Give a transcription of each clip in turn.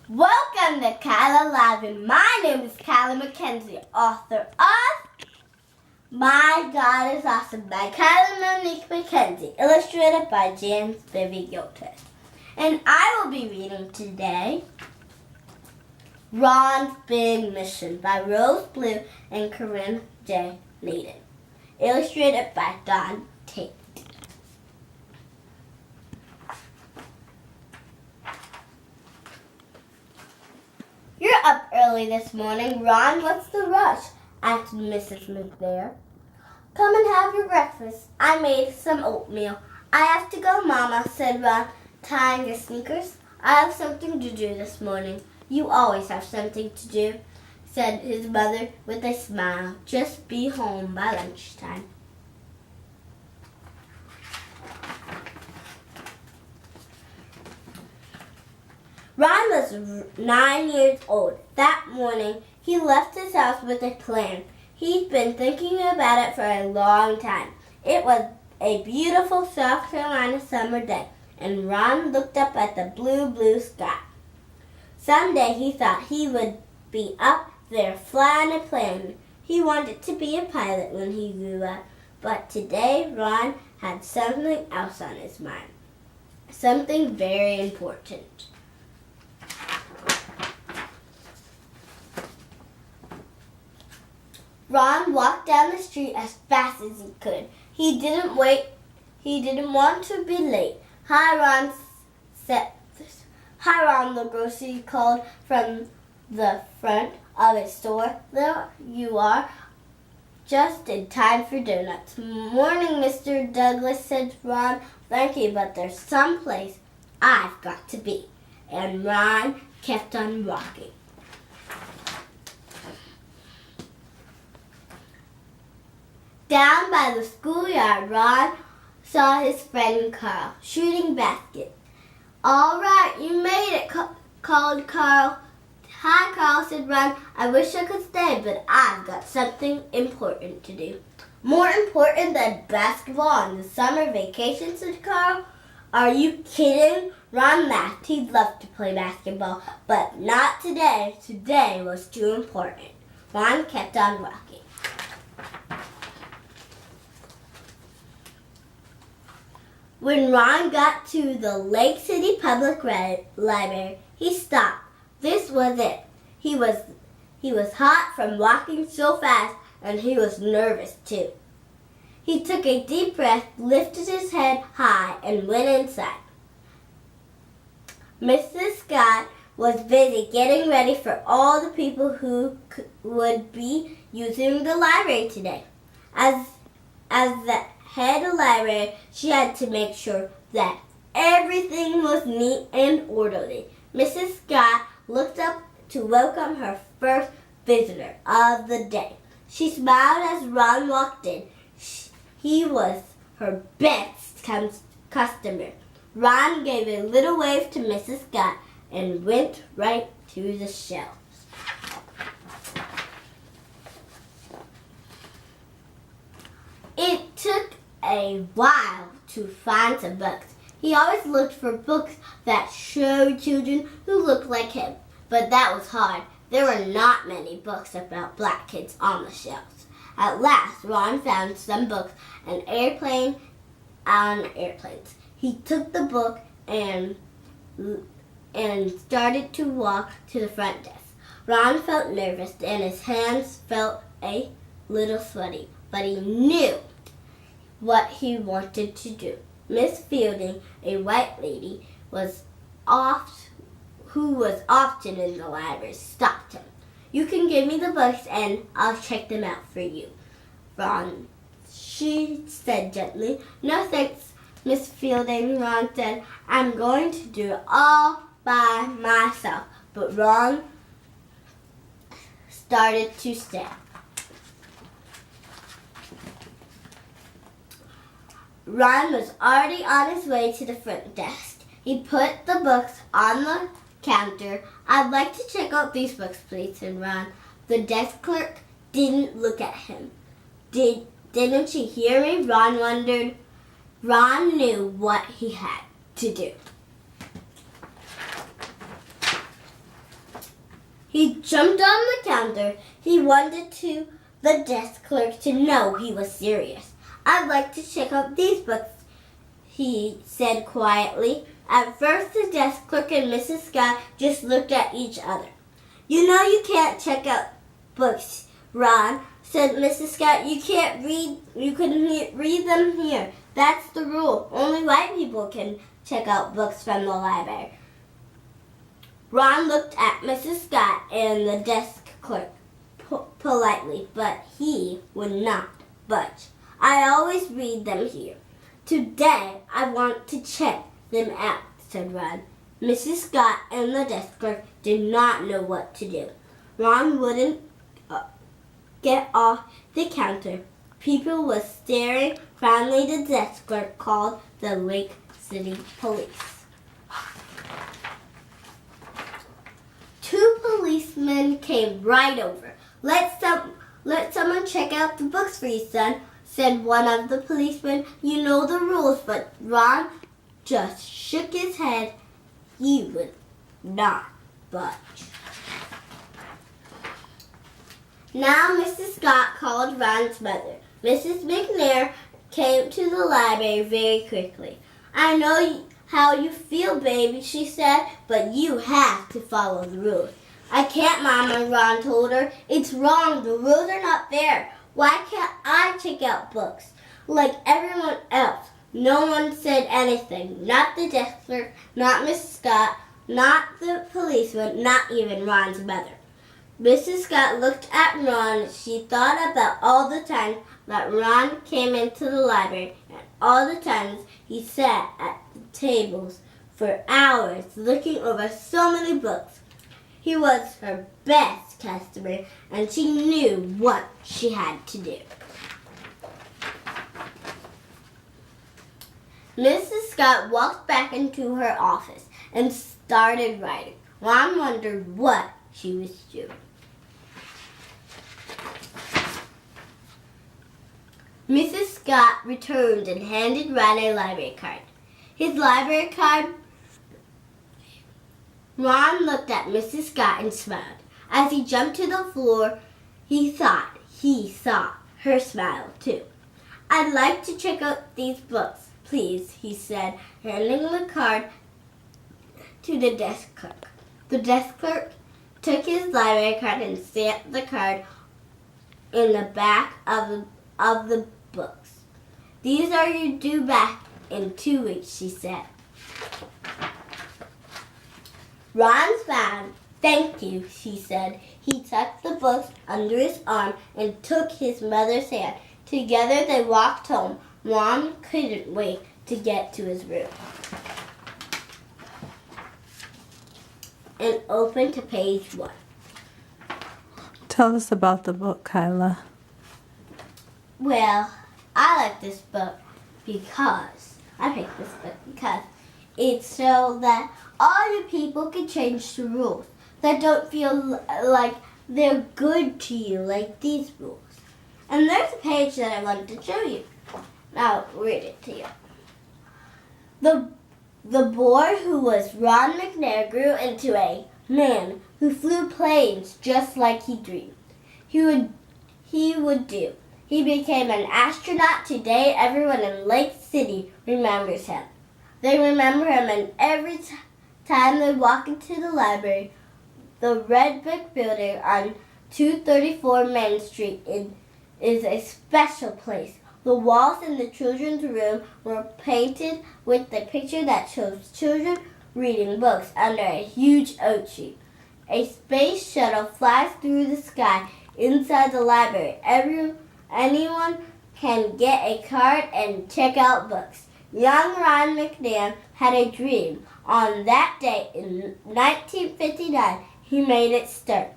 Welcome to Kyla Live, and my name is Kyla McKenzie, author of My God is Awesome by Kyla Monique McKenzie, illustrated by Jan Vivi Yotes. And I will be reading today Ron's Big Mission by Rose Blue and Corinne J. Naden, illustrated by Don Tate. You're up early this morning, Ron. What's the rush? Asked Mrs. McNair. Come and have your breakfast. I made some oatmeal. I have to go, Mama, said Ron, tying his sneakers. I have something to do this morning. You always have something to do, said his mother with a smile. Just be home by lunchtime. Ron was 9 years old. That morning, he left his house with a plan. He'd been thinking about it for a long time. It was a beautiful South Carolina summer day, and Ron looked up at the blue sky. Someday he thought he would be up there flying a plane. He wanted to be a pilot when he grew up, but today Ron had something else on his mind. Something very important. Ron walked down the street as fast as he could. He didn't want to be late. Hi, Ron, the grocer called from the front of his store. There you are, just in time for donuts. Morning, Mr. Douglas, said Ron. Thank you, but there's some place I've got to be. And Ron kept on walking. Down by the schoolyard, Ron saw his friend Carl shooting baskets. All right, you made it, called Carl. Hi, Carl, said Ron. I wish I could stay, but I've got something important to do. More important than basketball on the summer vacation, said Carl. Are you kidding? Ron laughed. He'd love to play basketball, but not today. Today was too important. Ron kept on walking. When Ron got to the Lake City Public Library, he stopped. This was it. He was hot from walking so fast, and he was nervous too. He took a deep breath, lifted his head high, and went inside. Mrs. Scott was busy getting ready for all the people who would be using the library today. As the head of library, she had to make sure that everything was neat and orderly. Mrs. Scott looked up to welcome her first visitor of the day. She smiled as Ron walked in. He was her best customer. Ron gave a little wave to Mrs. Scott and went right to the shelves. It took a while to find some books. He always looked for books that showed children who looked like him, but that was hard. There were not many books about black kids on the shelves. At last, Ron found some books on airplanes. He took the book and started to walk to the front desk. Ron felt nervous and his hands felt a little sweaty, but he knew what he wanted to do. Miss Fielding, a white lady, who was often in the library, stopped him. You can give me the books and I'll check them out for you, Ron, she said gently. No thanks, Miss Fielding, Ron said. I'm going to do it all by myself. But Ron started to stay. Ron was already on his way to the front desk. He put the books on the counter. I'd like to check out these books, please, said Ron. The desk clerk didn't look at him. Didn't you hear me? Ron wondered. Ron knew what he had to do. He jumped on the counter. He wanted the desk clerk to know he was serious. "I'd like to check out these books," he said quietly. At first, the desk clerk and Mrs. Scott just looked at each other. "You know you can't check out books, Ron," said Mrs. Scott. You can read them here. That's the rule. Only white people can check out books from the library." Ron looked at Mrs. Scott and the desk clerk politely, but he would not budge. "I always read them here. Today I want to check them out," said Ron. Mrs. Scott and the desk clerk did not know what to do. Ron wouldn't get off the counter. People were staring. Finally, the desk clerk called the Lake City Police. 2 policemen came right over. Let someone check out the books for you, son," said one of the policemen. "You know the rules," but Ron just shook his head. He would not budge. Now Mrs. Scott called Ron's mother. Mrs. McNair came to the library very quickly. "I know how you feel, baby," she said, "but you have to follow the rules." "I can't, Mama," Ron told her. "It's wrong. The rules are not fair. Why can't I check out books like everyone else?" No one said anything. Not the desk clerk, not Mrs. Scott, not the policeman, not even Ron's mother. Mrs. Scott looked at Ron. She thought about all the times that Ron came into the library and all the times he sat at the tables for hours looking over so many books. He was her best customer, and she knew what she had to do. Mrs. Scott walked back into her office and started writing. Ron wondered what she was doing. Mrs. Scott returned and handed Ron a library card. His library card. Ron looked at Mrs. Scott and smiled. As he jumped to the floor, he thought he saw her smile too. "I'd like to check out these books, please," he said, handing the card to the desk clerk. The desk clerk took his library card and stamped the card in the back of the books. "These are your due back in 2 weeks," she said. Ron smiled. "Thank you," she said. He tucked the books under his arm and took his mother's hand. Together they walked home. Ron couldn't wait to get to his room and open to page 1. Tell us about the book, Kyla. Well, I like this book because it's so that all you people can change the rules that don't feel like they're good to you, like these rules. And there's a page that I wanted to show you. Now I'll read it to you. The boy who was Ron McNair grew into a man who flew planes just like he dreamed he would do. He became an astronaut. Today, everyone in Lake City remembers him. They remember him, and every time they walk into the library, the red brick building on 234 Main Street is a special place. The walls in the children's room were painted with the picture that shows children reading books under a huge oak tree. A space shuttle flies through the sky inside the library. Anyone can get a card and check out books. Young Ron McNair had a dream. On that day in 1959, he made it start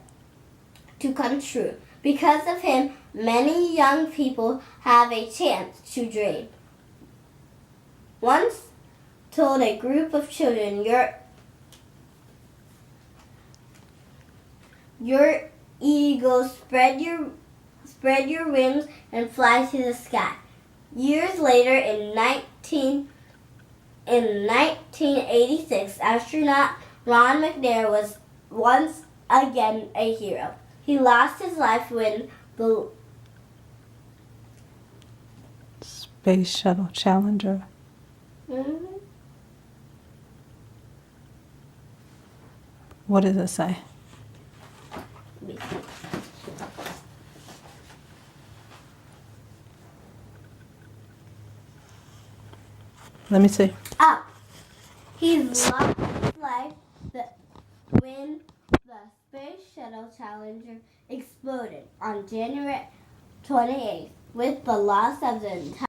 to come true. Because of him, many young people have a chance to dream. Once told a group of children, your eagles, spread your wings and fly to the sky. Years later, in 1986, astronaut Ron McNair was once again a hero. He lost his life when the Space Shuttle Challenger. Mhm. What does it say? Let me see. Let me see. He lost his life when the Space Shuttle Challenger exploded on January 28th, with the loss of the entire